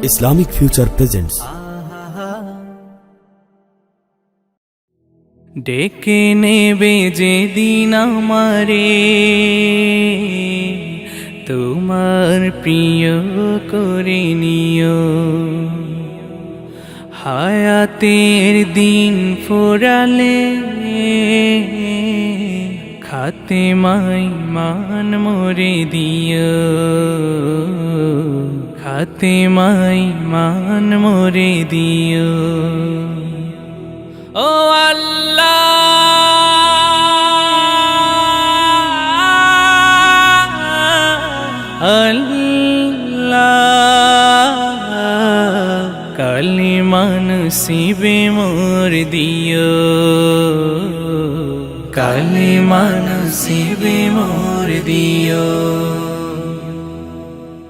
Islamic Future presents ডেকে নেবে যেদিন আমারে তোমার প্রিয় করে নিও, হায়াতের দিন ফোরালে খাতেমাই মান মোরে দিও, খাতেমাই মান মোরে দিও। ও আল্লাহ আল্লাহ, কালিমা নসিবে মোর দিও, কালিমা নসিবে মোর দিও।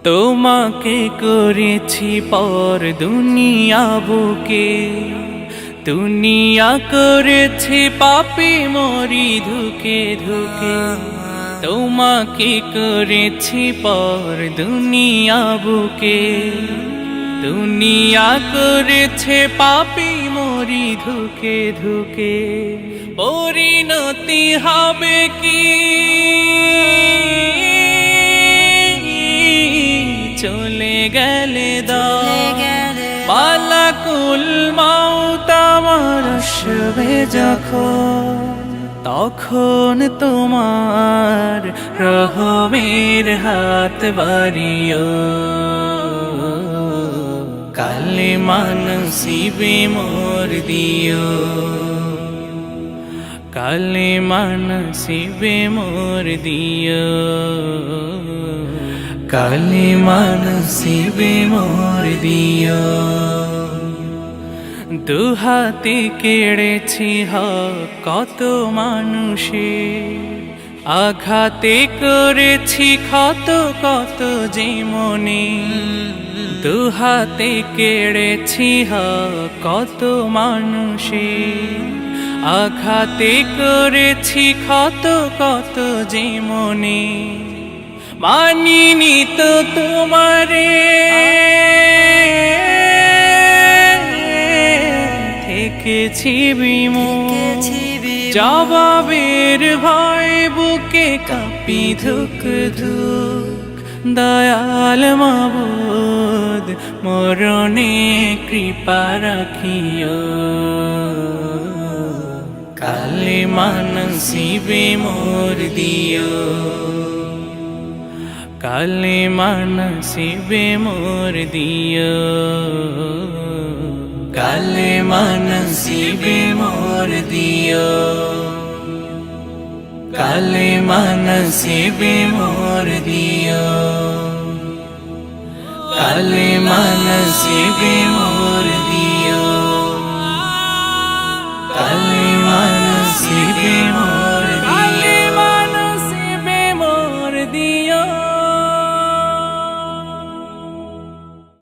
তোমাকে করেছি পর দুনিয়া বুকে, দুনিয়া করেছি পাপী মরি ধুকে ধুকে। তোমাকে করেছি পর দুনিয়া বুকে, দুনিয়া করেছে পাপী মরি ধুকে ধুকে। পরিণতি হবে কি চলে গেলে মালাকুল মাউত আমার আসবে যখন, তখন তোমার রহমের হাত বাড়িও, কালিমা নসিবে মোর দিও, কালিমা নসিবে মোর দিও, কালিমা নসিবে মোর দিও। দুহাতে কেড়েছি কত মানুষে, আঘাতে করেছি ক্ষত কত যে মনে। দুহাতে কেড়েছি কত মানুষে, আঘাতে করেছি ক্ষত কত যে মনে। মানিনি তো তোমারে থেকেছি বিমুখ, জবাবের ভয় বুকে কাঁপি ধুক ধুক। দয়াল মাবুদ মরণে কৃপা রাখিও, কালিমা নসিবে মোর দিও, কালিমা নসিবে মোর দিও, কালিমা নসিবে মোর দিও, কালিমা নসিবে মোর দিও, কালিমা নসিবে মোর দিও।